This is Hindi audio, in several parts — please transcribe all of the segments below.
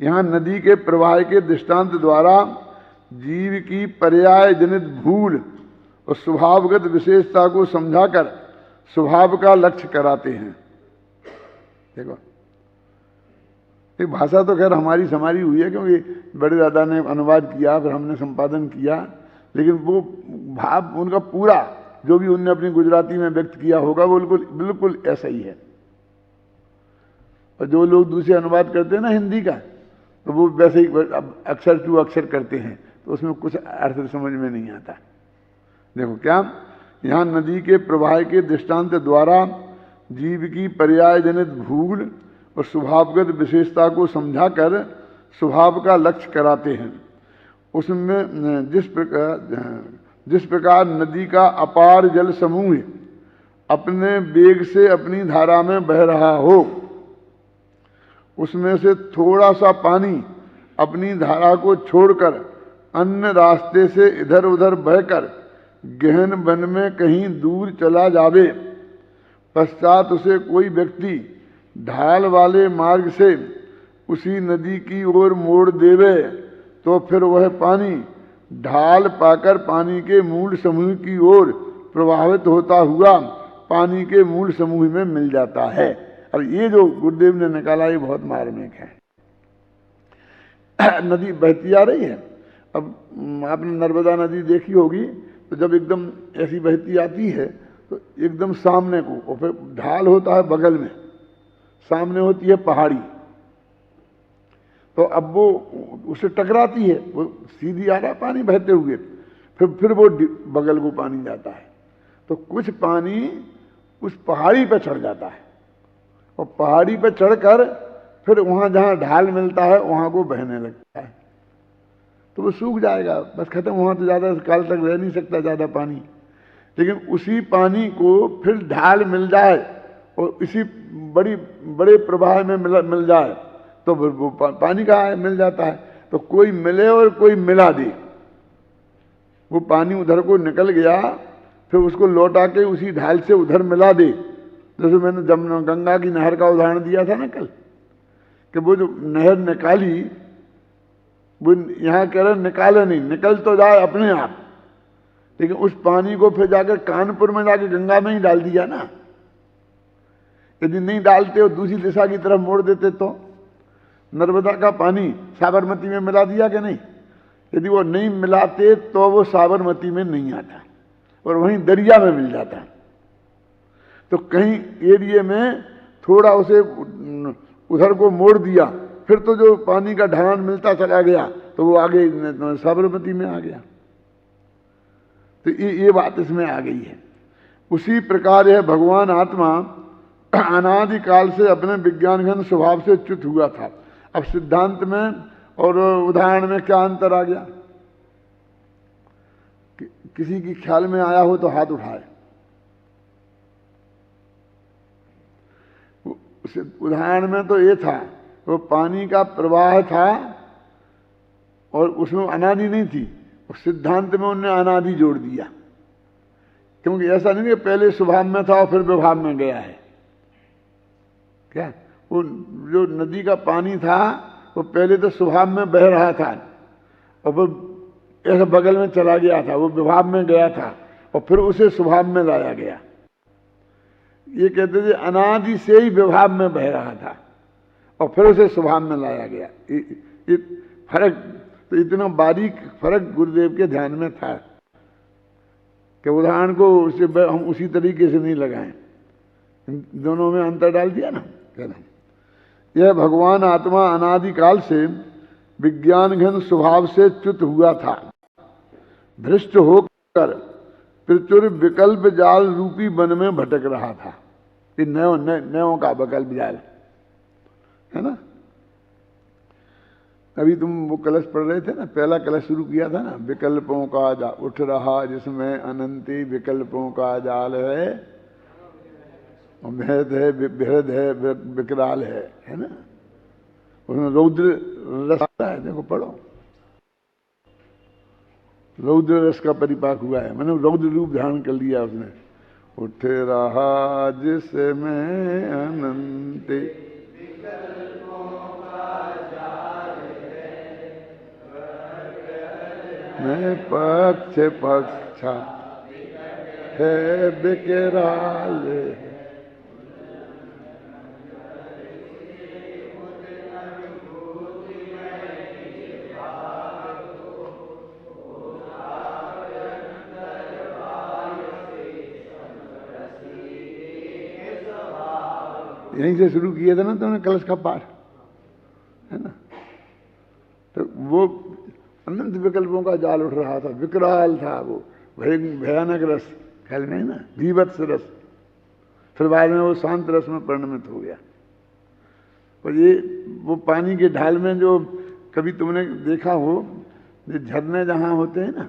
यहाँ नदी के प्रवाह के दृष्टांत द्वारा जीव की पर्याय जनित भूल और स्वभावगत विशेषता को समझाकर स्वभाव का लक्ष्य कराते हैं। देखो, ये भाषा तो खैर हमारी समारी हुई है, क्योंकि बड़े दादा ने अनुवाद किया, फिर हमने संपादन किया, लेकिन वो भाव उनका पूरा जो भी उनने अपनी गुजराती में व्यक्त किया होगा वो बिल्कुल बिल्कुल ऐसा ही है। और जो लोग दूसरे अनुवाद करते हैं ना हिंदी का, तो वो वैसे ही अक्षर टू अक्षर करते हैं, तो उसमें कुछ अर्थ समझ में नहीं आता। देखो क्या, यहाँ नदी के प्रवाह के दृष्टांत द्वारा जीव की पर्याय जनित भूल और स्वभावगत विशेषता को समझाकर स्वभाव का लक्ष्य कराते हैं। उसमें जिस प्रकार नदी का अपार जल समूह अपने वेग से अपनी धारा में बह रहा हो, उसमें से थोड़ा सा पानी अपनी धारा को छोड़कर अन्य रास्ते से इधर उधर बहकर गहन वन में कहीं दूर चला जावे, पश्चात उसे कोई व्यक्ति ढाल वाले मार्ग से उसी नदी की ओर मोड़ देवे, तो फिर वह पानी ढाल पाकर पानी के मूल समूह की ओर प्रवाहित होता हुआ पानी के मूल समूह में मिल जाता है। और ये जो गुरुदेव ने निकाला ये बहुत मार्मिक है। नदी बहती आ रही है, अब आपने नर्मदा नदी देखी होगी, तो जब एकदम ऐसी बहती आती है तो एकदम सामने को, और फिर ढाल होता है बगल में, सामने होती है पहाड़ी, तो अब वो उससे टकराती है, वो सीधी आ रहा है पानी बहते हुए, फिर वो बगल को पानी जाता है, तो कुछ पानी उस पहाड़ी पर चढ़ जाता है, और पहाड़ी पर चढ़कर फिर वहाँ जहाँ ढाल मिलता है वहाँ को बहने लगता है, तो वो सूख जाएगा, बस खत्म। वहाँ तो ज़्यादा काल तक रह नहीं सकता ज़्यादा पानी, लेकिन उसी पानी को फिर ढाल मिल जाए और इसी बड़े प्रवाह में मिल जाए, तो वो पानी कहाँ है, मिल जाता है। तो कोई मिले और कोई मिला दे, वो पानी उधर को निकल गया, फिर उसको लौटा के उसी ढाल से उधर मिला दे। जैसे मैंने जमुना गंगा की नहर का उदाहरण दिया था ना कल, कि वो जो नहर निकाली, वो यहाँ कह रहे निकाले नहीं, निकल तो जाए अपने आप, लेकिन उस पानी को फिर जाकर कानपुर में जाके गंगा में ही डाल दिया ना। यदि नहीं डालते और दूसरी दिशा की तरफ मोड़ देते तो नर्मदा का पानी साबरमती में मिला दिया कि नहीं? यदि वो नहीं मिलाते तो वो साबरमती में नहीं आता और वहीं दरिया में मिल जाता। तो कहीं एरिए में थोड़ा उसे उधर को मोड़ दिया, फिर तो जो पानी का ढलान मिलता चला गया तो वो आगे साबरमती में आ गया। तो ये बात इसमें आ गई है। उसी प्रकार यह भगवान आत्मा अनादि काल से अपने विज्ञान घन स्वभाव से च्युत हुआ था। अब सिद्धांत में और उदाहरण में क्या अंतर आ गया? किसी की ख्याल में आया हो तो हाथ उठाए। उदाहरण में तो ये था, वो पानी का प्रवाह था और उसमें अनादि नहीं थी, सिद्धांत में उन्होंने अनादि जोड़ दिया, क्योंकि ऐसा नहीं कि पहले स्वभाव में था और फिर विभाव में गया है। क्या वो जो नदी का पानी था वो पहले तो स्वभाव में बह रहा था और वो ऐसा बगल में चला गया था, वो विभाव में गया था और फिर उसे स्वभाव में लाया गया। ये कहते थे अनादि से ही विभाव में बह रहा था और फिर उसे स्वभाव में लाया गया। ये फर्क तो इतना बारीक फर्क गुरुदेव के ध्यान में था कि उदाहरण को उसे हम उसी तरीके से नहीं लगाएं, दोनों में अंतर डाल दिया ना। कहना यह भगवान आत्मा अनादिकाल से विज्ञान घन स्वभाव से च्युत हुआ था, भ्रष्ट होकर प्रचुर विकल्प जाल रूपी वन में भटक रहा था। ये नयों का विकल्प जाल है ना। अभी तुम वो कलश पढ़ रहे थे ना, पहला कलश शुरू किया था ना, विकल्पों का जाल उठ रहा जिसमें अनंती विकल्पों का जाल है, भेद है भेद है विकराल है ना। उसमें रौद्र रस आता है, देखो पढ़ो, रौद्र रस का परिपाक हुआ है, मैंने रौद्र रूप धारण कर लिया उसने। उठ रहा जिसमें अनंत मैं पक्ष पक्षा है बिकराल। यहीं से शुरू किया था ना तुमने कलश का पाठ, है ना? तो वो अनंत विकल्पों का जाल उठ रहा था, विकराल था वो, भयानक रस, ख्याल में है ना, बीभत्स रस। फिर बाद में वो शांत रस में परिणमित हो गया। और ये वो पानी के ढाल में जो कभी तुमने देखा हो, जो झरने जहाँ होते हैं ना,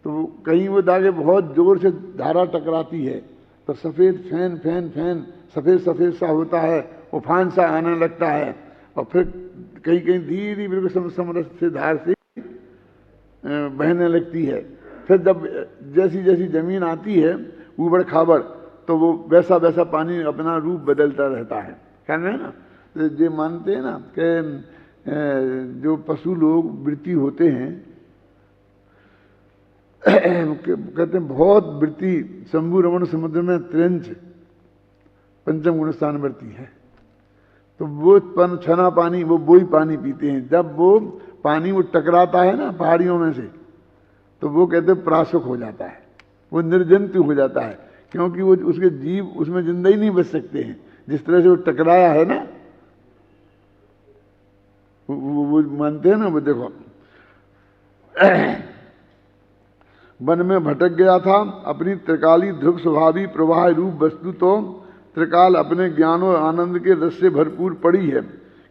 तो कहीं वो दागे बहुत जोर से धारा टकराती है तो सफ़ेद फैन फैन फैन सफ़ेद सफ़ेद सा होता है, उफान सा आने लगता है, और फिर कहीं कहीं धीरे बिल्कुल समरस से धार से बहने लगती है। फिर जब जैसी जैसी जमीन आती है ऊबड़ खाबड़, तो वो वैसा वैसा पानी अपना रूप बदलता रहता है, ख्याल में है ना? ये मानते हैं ना कि जो पशु लोग वृत्ति होते हैं, कहते हैं बहुत वृत्ति शंभु रमण समुद्र में त्रिंच पंचम गुण स्थान वृत्ति है, तो वो छना पानी, वो ही पानी पीते हैं। जब वो पानी वो टकराता है ना पहाड़ियों में से, तो वो कहते हैं प्राशुक हो जाता है, वो निर्जंतु हो जाता है, क्योंकि वो उसके जीव उसमें जिंदा ही नहीं बच सकते हैं। जिस तरह से वो टकराया है ना, वो मानते हैं ना, वो देखो वन में भटक गया था, अपनी त्रिकाली ध्रुव स्वभावी प्रवाह रूप वस्तु तो त्रिकाल अपने ज्ञान और आनंद के रस से भरपूर पड़ी है,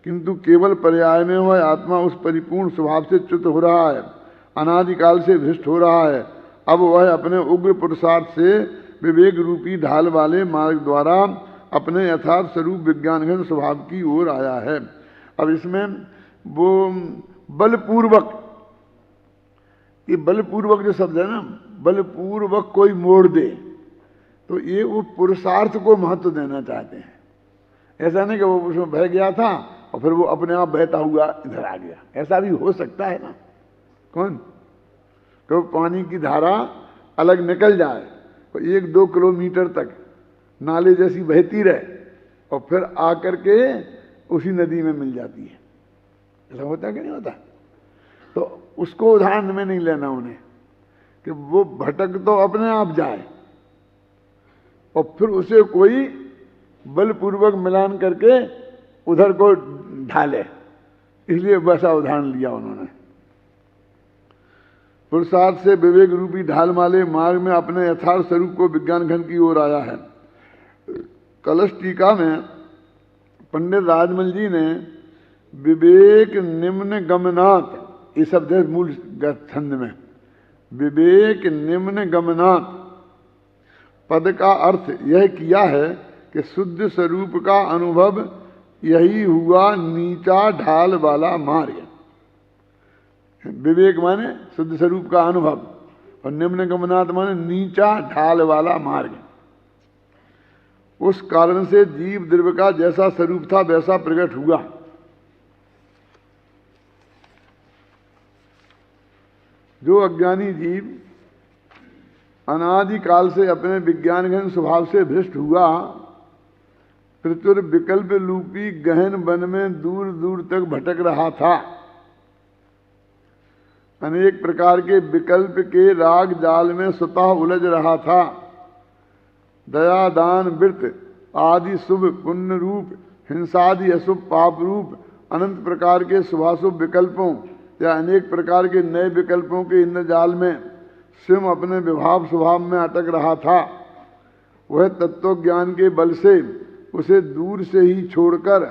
किंतु केवल पर्याय में वह आत्मा उस परिपूर्ण स्वभाव से च्युत हो रहा है, अनादिकाल से भ्रष्ट हो रहा है। अब वह अपने उग्र पुरुषार्थ से विवेक रूपी ढाल वाले मार्ग द्वारा अपने यथार्थ स्वरूप विज्ञानघन स्वभाव की ओर आया है। अब इसमें वो बलपूर्वक, ये बलपूर्वक जो शब्द है ना, बलपूर्वक कोई मोड़ दे, तो ये वो पुरुषार्थ को महत्व देना चाहते हैं। ऐसा नहीं कि वो उसमें बह गया था और फिर वो अपने आप बहता हुआ इधर आ गया, ऐसा भी हो सकता है ना। कौन तो पानी की धारा अलग निकल जाए तो 1-2 किलोमीटर तक नाले जैसी बहती रहे और फिर आकर के उसी नदी में मिल जाती है, ऐसा होता है कि नहीं होता? तो उसको उदाहरण में नहीं लेना उन्हें कि वो भटक तो अपने आप जाए और फिर उसे कोई बलपूर्वक मिलान करके उधर को ढाले, इसलिए वैसा उदाहरण लिया उन्होंने। पुरुषार्थ से विवेक रूपी ढाल वाले मार्ग में अपने यथार्थ स्वरूप को विज्ञान घन की ओर आया है। कलश टीका में पंडित राजमल जी ने विवेक निम्न गमनात्, ये शब्द है मूल छंद में, विवेक निम्न गमनात् पद का अर्थ यह किया है कि शुद्ध स्वरूप का अनुभव यही हुआ नीचा ढाल वाला मार्ग। विवेक माने शुद्ध स्वरूप का अनुभव और निम्न गमनात् माने नीचा ढाल वाला मार्ग। उस कारण से जीव द्रव्य का जैसा स्वरूप था वैसा प्रकट हुआ। जो अज्ञानी जीव अनादिकाल से अपने विज्ञानघन स्वभाव से भ्रष्ट हुआ, प्रचुर विकल्प रूपी गहन वन में दूर दूर तक भटक रहा था, अनेक प्रकार के विकल्प के राग जाल में स्वतः उलझ रहा था, दया दान वृत्त आदि शुभ पुण्य रूप, हिंसादि अशुभ पाप रूप अनंत प्रकार के शुभाशुभ विकल्पों या अनेक प्रकार के नए विकल्पों के इंद्रजाल में स्वयं अपने विभाव स्वभाव में अटक रहा था। वह तत्व ज्ञान के बल से उसे दूर से ही छोड़कर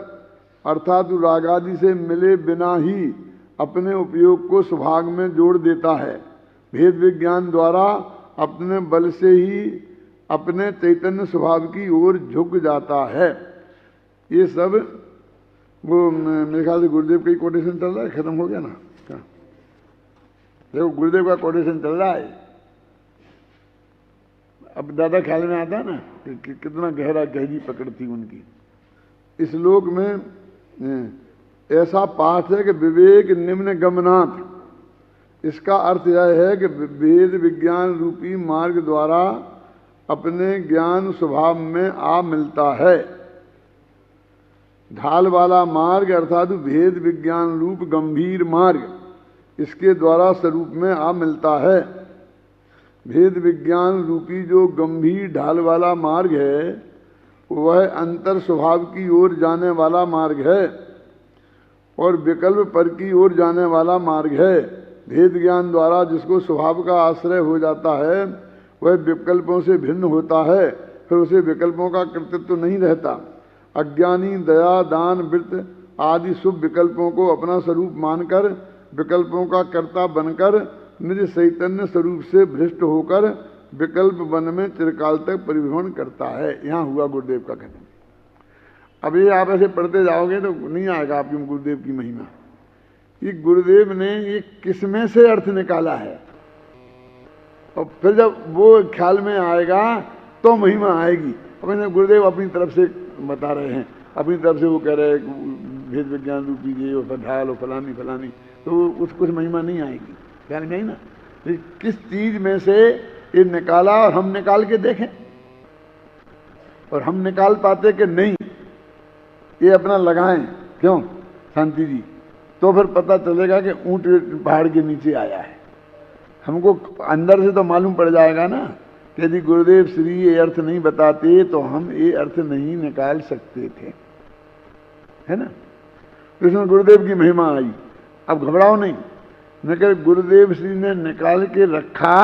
अर्थात रागादि से मिले बिना ही अपने उपयोग को स्वभाग में जोड़ देता है। भेद विज्ञान द्वारा अपने बल से ही अपने चैतन्य स्वभाव की ओर झुक जाता है। ये सब वो मेरे ख्याल से गुरुदेव का ही कोटेशन चल रहा है, खत्म हो गया ना क्या? देखो गुरुदेव का कोटेशन चल रहा है। अब दादा ख्याल में आता है ना कि कितना गहरी पकड़ थी उनकी। इस श्लोक में ऐसा पाठ है कि विवेक निम्न गमनात्, इसका अर्थ यह है कि वेद विज्ञान रूपी मार्ग द्वारा अपने ज्ञान स्वभाव में आ मिलता है। ढाल वाला मार्ग अर्थात भेद विज्ञान रूप गंभीर मार्ग, इसके द्वारा स्वरूप में आ मिलता है। भेद विज्ञान रूपी जो गंभीर ढाल वाला मार्ग है वह अंतर स्वभाव की ओर जाने वाला मार्ग है और विकल्प पर की ओर जाने वाला मार्ग है। भेद ज्ञान द्वारा जिसको स्वभाव का आश्रय हो जाता है वह विकल्पों से भिन्न होता है, फिर उसे विकल्पों का कर्तृत्व नहीं रहता। अज्ञानी दया दान वृत्त आदि शुभ विकल्पों को अपना स्वरूप मानकर विकल्पों का कर्ता बनकर निज चैतन्य स्वरूप से भ्रष्ट होकर विकल्प वन में चिरकाल तक परिभ्रमण करता है। यहाँ हुआ गुरुदेव का कथन। अब ये आप ऐसे पढ़ते जाओगे तो नहीं आएगा आपकी गुरुदेव की महिमा। ये गुरुदेव ने ये किसमें से अर्थ निकाला है, और फिर जब वो ख्याल में आएगा तो महिमा आएगी। अब गुरुदेव अपनी तरफ से बता रहे हैं, अपनी तरफ से वो कह रहे हैं भेद विज्ञान रूपी ये और ढाल और फलानी फलानी, तो कुछ महिमा नहीं आएगी। ख्याल में आई ना, किस चीज में से ये निकाला और हम निकाल के देखें, और हम निकाल पाते कि नहीं, ये अपना लगाएं क्यों शांति जी, तो फिर पता चलेगा कि ऊंट पहाड़ के नीचे आया है। हमको अंदर से तो मालूम पड़ जाएगा ना कि यदि गुरुदेव श्री ये अर्थ नहीं बताते तो हम ये अर्थ नहीं निकाल सकते थे, है ना। तो इसमें गुरुदेव की महिमा आई। अब घबराओ नहीं, मगर गुरुदेव श्री ने निकाल के रखा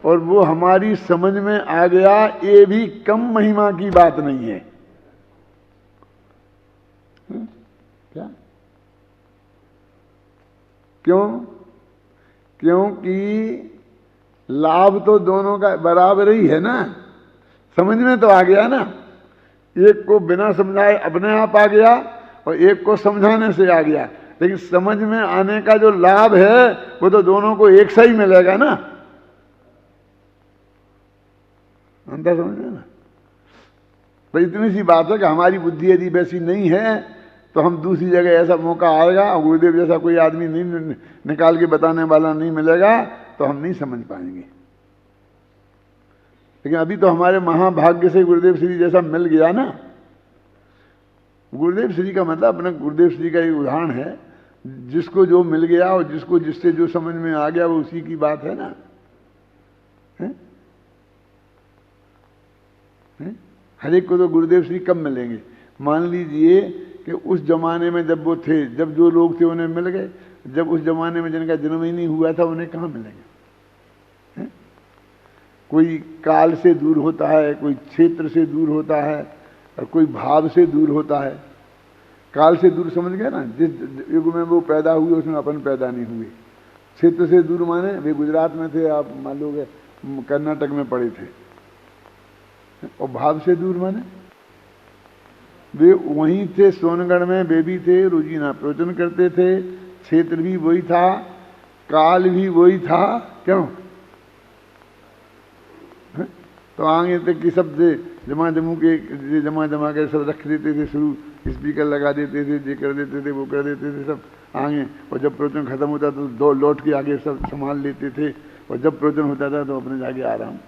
और वो हमारी समझ में आ गया, ये भी कम महिमा की बात नहीं है। क्या? क्यों? क्योंकि लाभ तो दोनों का बराबर ही है ना। समझ में तो आ गया ना, एक को बिना समझाए अपने आप आ गया और एक को समझाने से आ गया, लेकिन समझ में आने का जो लाभ है वो तो दोनों को एक सा ही मिलेगा ना। अंतर समझ में ना। तो इतनी सी बात है कि हमारी बुद्धि यदि वैसी नहीं है तो हम दूसरी जगह ऐसा मौका आएगा और गुरुदेव जैसा कोई आदमी नहीं निकाल के बताने वाला नहीं मिलेगा तो हम नहीं समझ पाएंगे। लेकिन अभी तो हमारे महाभाग्य से गुरुदेव श्री जैसा मिल गया ना। गुरुदेव श्री का मतलब अपना गुरुदेव श्री का एक उदाहरण है, जिसको जो मिल गया और जिसको जिससे जो समझ में आ गया वो उसी की बात है ना। हर एक को तो गुरुदेव श्री कब मिलेंगे। मान लीजिए कि उस जमाने में जब वो थे, जब जो लोग थे उन्हें मिल गए, जब उस जमाने में जिनका जन्म ही नहीं हुआ था उन्हें कहाँ मिलेंगे। कोई काल से दूर होता है, कोई क्षेत्र से दूर होता है और कोई भाव से दूर होता है। काल से दूर समझ गए ना, जिस युग में वो पैदा हुए उसमें अपन पैदा नहीं हुए। क्षेत्र से दूर माने वे गुजरात में थे, आप मान लो कर्नाटक में पड़े थे। और भाव से दूर माने वे वहीं थे, सोनगढ़ में वे भी थे, रोजीना प्रवचन करते थे, क्षेत्र भी वही था, काल भी वही था। क्यों? तो आगे तक की सब जमा के सब रख देते थे, शुरू स्पीकर लगा देते थे, ये कर देते थे, वो कर देते थे सब आगे। और जब प्रवचन खत्म होता तो दो लौट के आगे सब संभाल लेते थे, और जब प्रवचन होता था तो अपने जाके आराम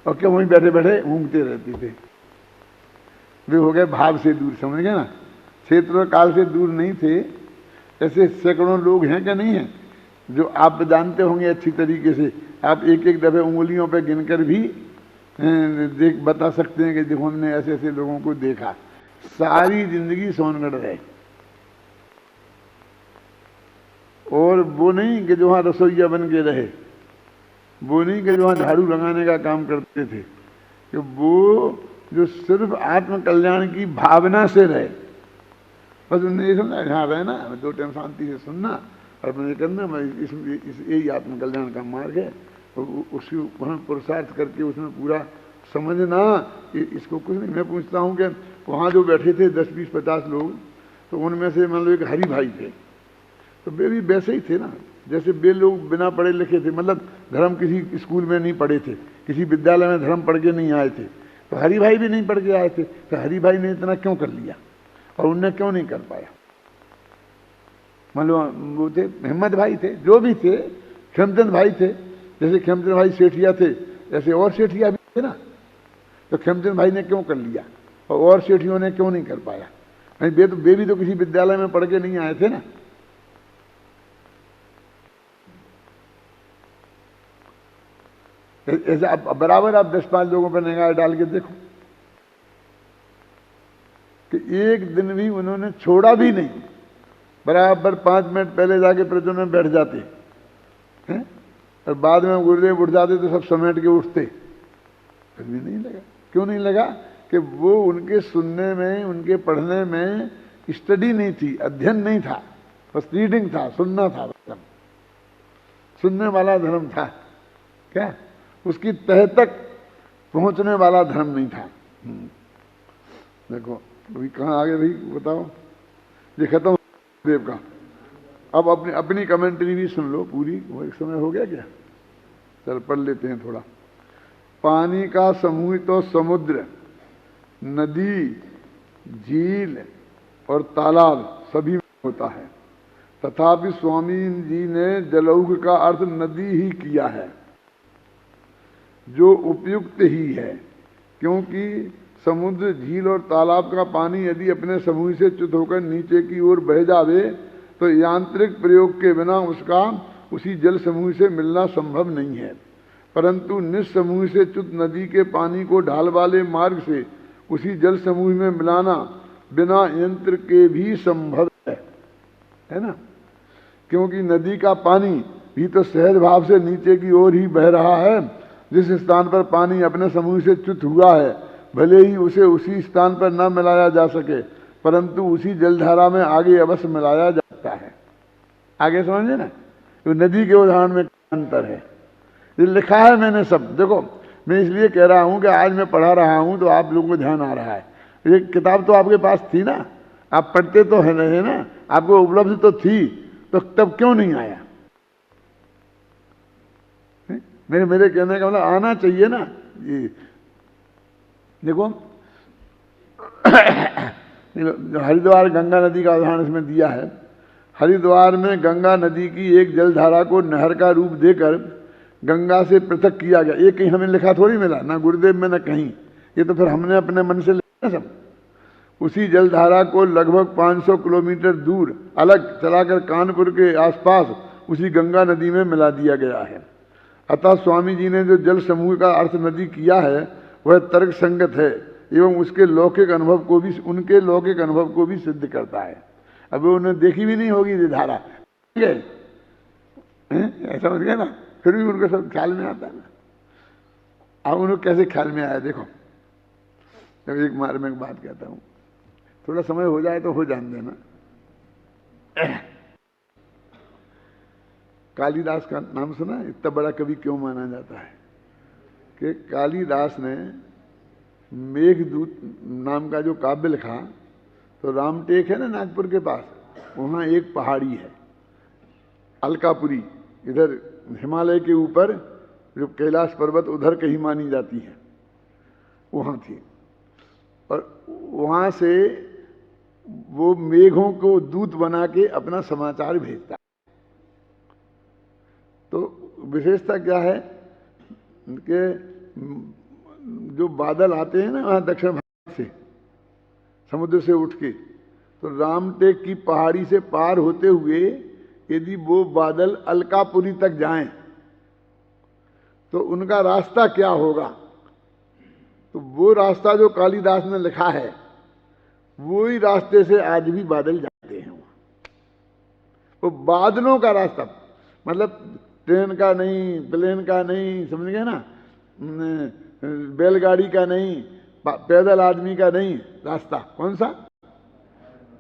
और क्या वहीं बैठे बैठे घूमते रहते थे। वे हो गए भाव से दूर, समझ गए ना। क्षेत्र और काल से दूर नहीं थे। ऐसे सैकड़ों लोग हैं क्या नहीं है जो आप जानते होंगे अच्छी तरीके से। आप एक एक दफे उंगलियों पे गिनकर भी बता सकते हैं कि देखो हमने ऐसे ऐसे लोगों को देखा। सारी जिंदगी सोनगढ़ रहे, और वो नहीं कि जो वहाँ रसोईया बन के रहे, वो नहीं कि जो वहाँ झाड़ू लगाने का काम करते थे, कि वो जो सिर्फ आत्म कल्याण की भावना से रहे। बस उन्हें ये समझा यहाँ रहना, 2 टाइम शांति से सुनना और मैंने करना, यही आत्म कल्याण का मार्ग है। उसकी वहाँ पुरुषार्थ करके उसमें पूरा समझना, इसको कुछ नहीं। मैं पूछता हूँ कि वहाँ जो बैठे थे 10, 20, 50 लोग, तो उनमें से मान लो एक हरि भाई थे, तो वे भी वैसे ही थे ना जैसे वे लोग बिना पढ़े लिखे थे। मतलब धर्म किसी स्कूल में नहीं पढ़े थे, किसी विद्यालय में धर्म पढ़ के नहीं आए थे, तो हरि भाई भी नहीं पढ़ के आए थे। तो हरि भाई ने इतना क्यों कर लिया और उनने क्यों नहीं कर पाया? मतलब वो थे हिम्मत भाई थे, जो भी थे, खेमचंद भाई थे, जैसे खेमचंद भाई सेठिया थे ऐसे और सेठिया भी थे ना। तो खेमचंद भाई ने क्यों कर लिया और सेठियों ने क्यों नहीं कर पाया? वे भी तो किसी विद्यालय में पढ़ के नहीं आए थे ना। ऐसे अब बराबर आप 10-5 लोगों पर निगाह डाल के देखो कि एक दिन भी उन्होंने छोड़ा भी नहीं, बराबर 5 मिनट पहले जाके प्रवचन में बैठ जाते हैं और बाद में गुरुदेव उठ जाते तो सब समेट के उठते। फिर भी नहीं लगा। क्यों नहीं लगा? कि वो उनके सुनने में, उनके पढ़ने में स्टडी नहीं थी, अध्ययन नहीं था, बस रीडिंग था, सुनना था, सुनने वाला धर्म था। क्या उसकी तह तक पहुंचने वाला धर्म नहीं था। देखो अभी कहाँ आगे भाई बताओ, ये खत्म देव का। अब अपनी कमेंट्री भी सुन लो पूरी। वो एक समय हो गया क्या? चल पढ़ लेते हैं थोड़ा। पानी का समूह तो समुद्र, नदी, झील और तालाब सभी में होता है, तथापि स्वामी जी ने जलौघ का अर्थ नदी ही किया है, जो उपयुक्त ही है, क्योंकि समुद्र, झील और तालाब का पानी यदि अपने समूह से च्युत होकर नीचे की ओर बह जावे तो यांत्रिक प्रयोग के बिना उसका उसी जल समूह से मिलना संभव नहीं है, परंतु निस्समूह से च्युत नदी के पानी को ढाल वाले मार्ग से उसी जल समूह में मिलाना बिना यंत्र के भी संभव है ना। क्योंकि नदी का पानी भी तो सहज भाव से नीचे की ओर ही बह रहा है। जिस स्थान पर पानी अपने समूह से च्युत हुआ है, भले ही उसे उसी स्थान पर न मिलाया जा सके, परंतु उसी जलधारा में आगे अवश्य मिलाया जाता है। आगे समझे ना, तो नदी के उदाहरण में अंतर है। ये लिखा है मैंने सब। देखो मैं इसलिए कह रहा हूं कि आज मैं पढ़ा रहा हूं तो आप लोगों को ध्यान आ रहा है। ये किताब तो आपके पास थी ना, आप पढ़ते तो है नहीं ना, आपको उपलब्ध तो थी, तो तब क्यों नहीं आया? मेरे कहने का मतलब आना चाहिए ना। ये देखो हरिद्वार गंगा नदी का उदाहरण इसमें दिया है। हरिद्वार में गंगा नदी की एक जलधारा को नहर का रूप देकर गंगा से पृथक किया गया। ये कहीं हमें लिखा थोड़ी मिला, ना गुरुदेव में ना कहीं, ये तो फिर हमने अपने मन से लिखा सब। उसी जलधारा को लगभग 500 किलोमीटर दूर अलग चलाकर कानपुर के आसपास उसी गंगा नदी में मिला दिया गया है। अतः स्वामी जी ने जो जल समूह का अर्थ नदी किया है वह तर्क संगत है एवं उसके लौकिक अनुभव को भी, उनके लौकिक अनुभव को भी सिद्ध करता है। अब उन्हें देखी भी नहीं होगी ये धारा, ऐसा समझ गए ना, फिर भी उनको सब ख्याल में आता है ना। अब उन्हें कैसे ख्याल में आया देखो। जब एक बार मैं एक बात कहता हूँ, थोड़ा समय हो जाए तो हो जान देना। कालिदास का नाम सुना? इतना बड़ा कवि क्यों माना जाता है? कि कालिदास ने मेघदूत नाम का जो काव्य लिखा, तो रामटेक है ना नागपुर के पास, वहाँ एक पहाड़ी है अलकापुरी, इधर हिमालय के ऊपर जो कैलाश पर्वत उधर कहीं मानी जाती है, वहाँ थी। और वहाँ से वो मेघों को दूत बना के अपना समाचार भेजता। तो विशेषता क्या है कि जो बादल आते हैं ना वहाँ दक्षिण भारत से, समुद्र से उठ के, तो रामटेक की पहाड़ी से पार होते हुए यदि वो बादल अलकापुरी तक जाएं तो उनका रास्ता क्या होगा? तो वो रास्ता जो कालिदास ने लिखा है वो ही रास्ते से आज भी बादल जाते हैं। वो बादलों का रास्ता, मतलब ट्रेन का नहीं, प्लेन का नहीं, समझ गए ना, बैलगाड़ी का नहीं, पैदल आदमी का नहीं, रास्ता कौन सा?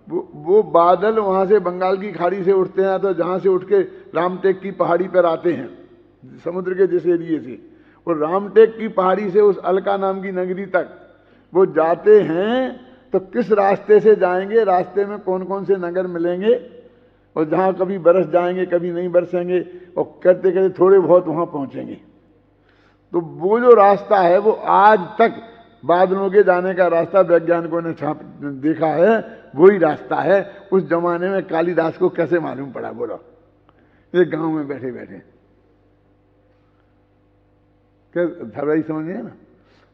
वो बादल वहां से बंगाल की खाड़ी से उठते हैं, तो जहां से उठ के रामटेक की पहाड़ी पर आते हैं समुद्र के जिस एरिए से, और रामटेक की पहाड़ी से उस अलका नाम की नगरी तक वो जाते हैं। तो किस रास्ते से जाएंगे, रास्ते में कौन कौन से नगर मिलेंगे, और जहां कभी बरस जाएंगे कभी नहीं बरसेंगे, और करते करते थोड़े बहुत वहां पहुंचेंगे। तो वो जो रास्ता है वो आज तक बादलों के जाने का रास्ता वैज्ञानिकों ने देखा है, वही रास्ता है। उस जमाने में कालिदास को कैसे मालूम पड़ा बोलो, ये गांव में बैठे बैठे क्या धरवाई समझ गए ना।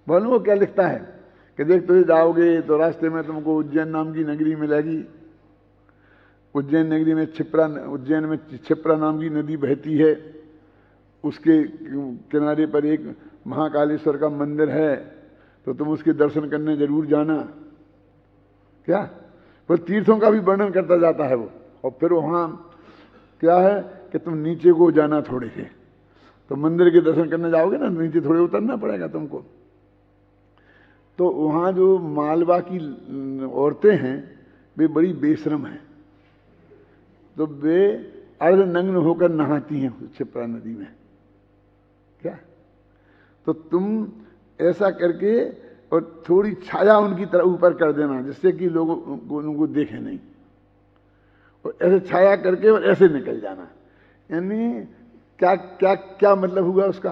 बोलो वो क्या लिखता है कि देख तुझे जाओगे तो रास्ते में तुमको उज्जैन नाम की नगरी मिलेगी। उज्जैन नगरी में उज्जैन में क्षिप्रा नाम की नदी बहती है। उसके किनारे पर एक महाकालेश्वर का मंदिर है, तो तुम उसके दर्शन करने जरूर जाना। क्या वो तीर्थों का भी वर्णन करता जाता है वो। और फिर वहां क्या है कि तुम नीचे को जाना थोड़े से, तो मंदिर के दर्शन करने जाओगे ना, नीचे थोड़े उतरना पड़ेगा तुमको। तो वहां जो मालवा की औरतें हैं वे बड़ी बेशरम हैं, तो वे अर्धनग्न होकर नहाती हैं क्षिप्रा नदी में। क्या तो तुम ऐसा करके और थोड़ी छाया उनकी तरफ ऊपर कर देना, जिससे कि लोग उनको देखे नहीं, और ऐसे छाया करके और ऐसे निकल जाना। यानी क्या क्या क्या मतलब हुआ उसका।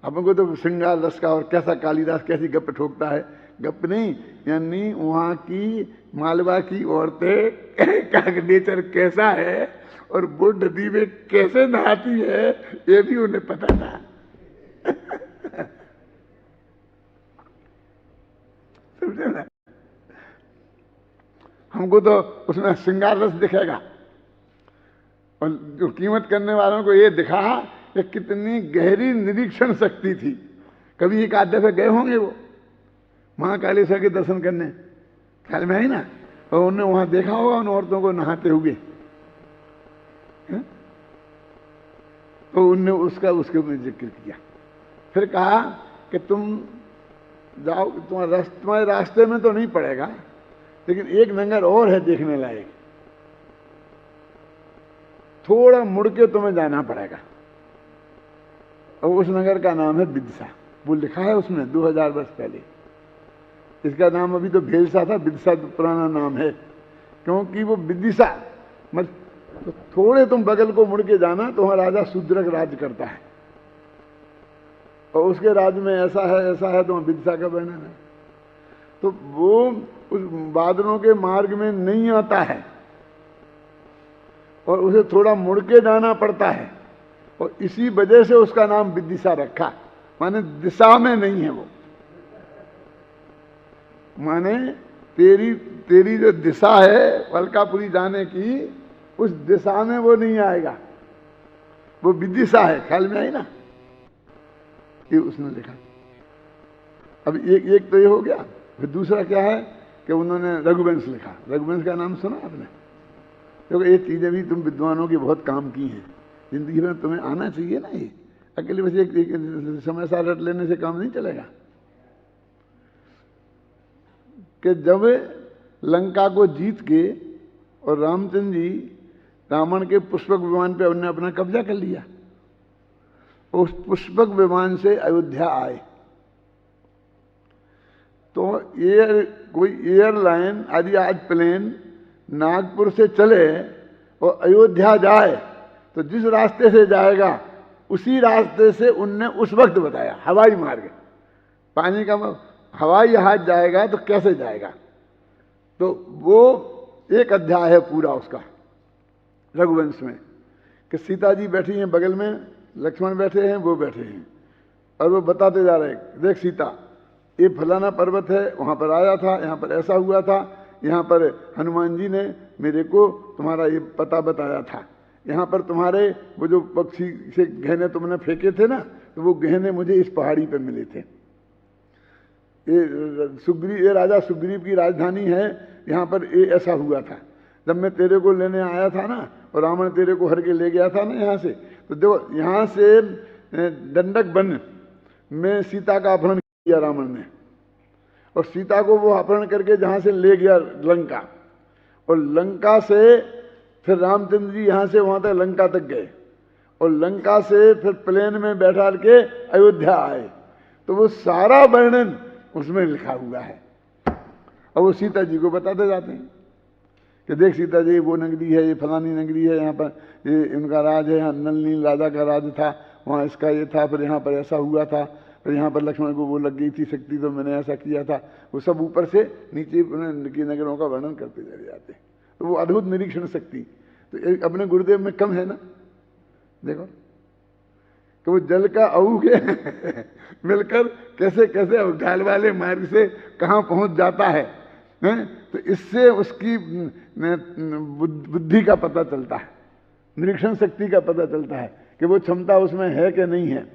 अपन को तो श्रृंगार रस का, और कैसा कालिदास कैसी गप ठोकता है, गप नहीं, यानी वहां की मालवा की औरतें का नेचर कैसा है और वो नदी में कैसे नहाती है ये भी उन्हें पता था। समझे ना। हमको तो उसमें श्रृंगार रस दिखेगा, और जो कीमत करने वालों को ये दिखा कि कितनी गहरी निरीक्षण शक्ति थी। कभी एक आध दफे गए होंगे वो महाकालेश्वर के दर्शन करने, ख्याल में आई ना, और उन्होंने वहां देखा होगा उन औरतों को नहाते हुए। तो उनने उसके ऊपर जिक्र किया। फिर कहा कि तुम जाओ, तुम्हारे रास्ते में तो नहीं पड़ेगा, लेकिन एक नगर और है देखने लायक, थोड़ा मुड़ के तुम्हें जाना पड़ेगा। और उस नगर का नाम है विदिशा। वो लिखा है उसमें 2000 वर्ष पहले। इसका नाम अभी तो भेलसा था, विदिशा तो पुराना नाम है, क्योंकि वो विदिशा तो थोड़े तुम बगल को मुड़ के जाना तो वहां राजा शूद्रक राज करता है, और उसके राज्य में ऐसा है तो वहां विदिशा का वर्णन है। तो वो उस बादलों के मार्ग में नहीं आता है, और उसे थोड़ा मुड़ के जाना पड़ता है, और इसी वजह से उसका नाम विदिशा रखा। माने दिशा में नहीं है वो, माने तेरी जो दिशा है अलकापुरी जाने की, उस दिशा में वो नहीं आएगा, वो विदिशा है। ख्याल में आई ना, ये उसने लिखा। अब एक तो ये हो गया। फिर दूसरा क्या है कि उन्होंने रघुवंश लिखा। रघुवंश का नाम सुना आपने? क्योंकि ये चीजें भी तुम विद्वानों की बहुत काम की हैं जिंदगी में, तुम्हें आना चाहिए ना। ये अकेले बस एक समय साल रट लेने से काम नहीं चलेगा। कि जब लंका को जीत के और रामचंद्र जी रावण के पुष्पक विमान पे उन्होंने अपना कब्जा कर लिया, उस पुष्पक विमान से अयोध्या आए, तो कोई एयरलाइन आदि आज प्लेन नागपुर से चले और अयोध्या जाए तो जिस रास्ते से जाएगा उसी रास्ते से उनने उस वक्त बताया, हवाई मार्ग। पानी का हवाई जहाज जाएगा तो कैसे जाएगा, तो वो एक अध्याय है पूरा उसका रघुवंश में, कि सीता जी बैठी हैं बगल में, लक्ष्मण बैठे हैं, वो बैठे हैं, और वो बताते जा रहे हैं, देख सीता ये फलाना पर्वत है, वहां पर आया था, यहां पर ऐसा हुआ था, यहां पर हनुमान जी ने मेरे को तुम्हारा ये पता बताया था, यहां पर तुम्हारे वो जो पक्षी से गहने तुमने फेंके थे ना, तो वो गहने मुझे इस पहाड़ी पर मिले थे। ये राजा सुग्रीव की राजधानी है, यहां पर ये ऐसा हुआ था। जब मैं तेरे को लेने आया था ना, और रावण तेरे को हर के ले गया था ना यहाँ से, तो देखो यहाँ से दंडक वन में सीता का अपहरण किया रावण ने, और सीता को वो अपहरण करके जहां से ले गया लंका, और लंका से फिर रामचंद्र जी यहां से वहां तक लंका तक गए, और लंका से फिर प्लेन में बैठा के अयोध्या आए। तो वो सारा वर्णन उसमें लिखा हुआ है, और वो सीता जी को बताते जाते हैं कि देख सीता जी वो नगरी है, ये फलानी नगरी है, यहाँ पर ये इनका राज है, यहाँ नल नील राजा का राज था, वहाँ इसका ये था, फिर यहाँ पर ऐसा हुआ था, फिर यहाँ पर लक्ष्मण को वो लग गई थी शक्ति, तो मैंने ऐसा किया था, वो सब ऊपर से नीचे की नगरों का वर्णन करते चले जाते हैं। तो वो अद्भुत निरीक्षण शक्ति तो अपने गुरुदेव में कम है ना। देखो कि वो जल का औ के मिलकर कैसे कैसे ढाल वाले मार्ग से कहाँ पहुंच जाता है, तो इससे उसकी बुद्धि का पता चलता है, निरीक्षण शक्ति का पता चलता है कि वो क्षमता उसमें है कि नहीं है।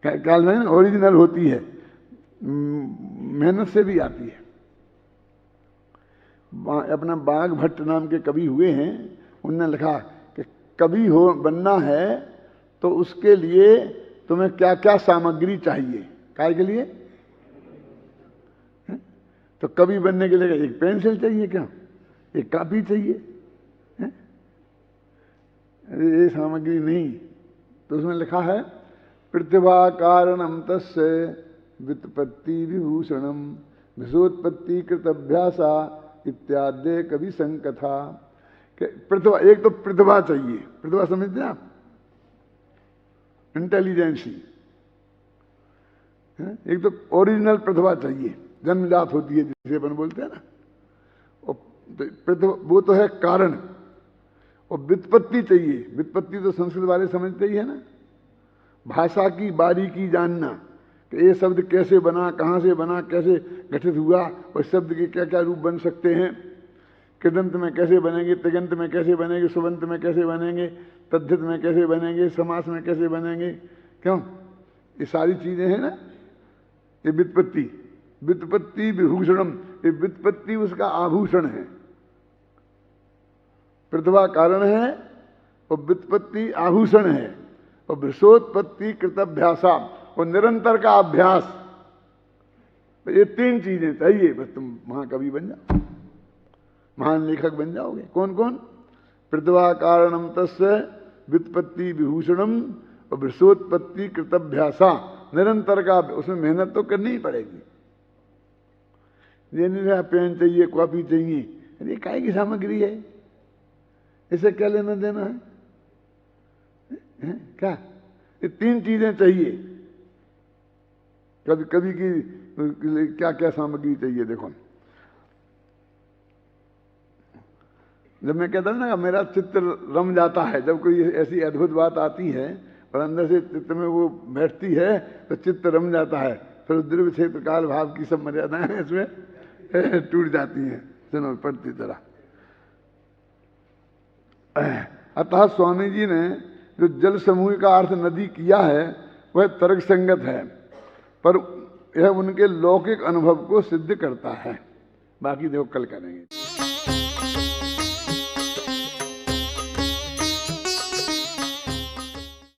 ख्याल में ओरिजिनल होती है, मेहनत से भी आती है। अपना बाघ भट्ट नाम के कवि हुए हैं, उनने लिखा कि कवि हो बनना है तो उसके लिए तुम्हें क्या क्या सामग्री चाहिए। काय के लिए? तो कवि बनने के लिए एक पेंसिल चाहिए, क्या एक कॉपी चाहिए? अरे ये सामग्री नहीं। तो उसमें लिखा है प्रतिभा कारणम तस्य व्युत्पत्ति विभूषणम विषोत्पत्ति कृतभ्यासा इत्यादि कवि संकथा। प्रतिभा, एक तो प्रतिभा चाहिए, प्रतिभा समझते हैं आप, इंटेलिजेंसी। एक तो ओरिजिनल प्रतिभा चाहिए, जन्मजात होती है जिसे अपन बोलते हैं ना, और प्रतिभा वो तो है कारण। और व्युत्पत्ति चाहिए, व्युत्पत्ति तो संस्कृत वाले समझते ही है ना, भाषा की बारीकी जानना कि ये शब्द कैसे बना, कहाँ से बना, कैसे गठित हुआ, और शब्द के क्या क्या रूप बन सकते हैं, कृदंत में कैसे बनेंगे, तिगंत में कैसे बनेंगे, सुबंत में कैसे बनेंगे, तद्धित में कैसे बनेंगे, समास में कैसे बनेंगे, क्यों, ये सारी चीजें हैं ना। ये व्युत्पत्ति, व्युत्पत्ति विभूषणम, ये व्युत्पत्ति उसका आभूषण है। प्रतिभा कारण है और व्युत्पत्ति आभूषण है, और विषोत्पत्ति कृतभ्यासा, और निरंतर का अभ्यास। तो ये तीन चीजें चाहिए, बस तुम महाकवि बन जाओ, महान लेखक बन जाओगे। कौन कौन? प्रतिभा कारणम तस्य व्युत्पत्ति विभूषणम और विषोत्पत्ति कृतभ्यासा, निरंतर का, उसमें मेहनत तो करनी ही पड़ेगी। ये नहीं रहा पेन चाहिए, कॉपी चाहिए, अरे काय की सामग्री है, इसे क्या लेना देना है, क्या? ये तीन चीजें चाहिए। कभी कभी की क्या क्या सामग्री चाहिए। देखो जब मैं कहता हूं ना मेरा चित्त रम जाता है, जब कोई ऐसी अद्भुत बात आती है और अंदर से चित्त में वो बैठती है तो चित्त रम जाता है, फिर द्रव्य क्षेत्र काल भाव की सब मर्यादाएं इसमें टूट जाती हैं। सुनो पढ़ती तरह। अतः स्वामी जी ने जो जल समूह का अर्थ नदी किया है वह तर्क संगत है, पर यह उनके लौकिक अनुभव को सिद्ध करता है। बाकी देखो कल करेंगे।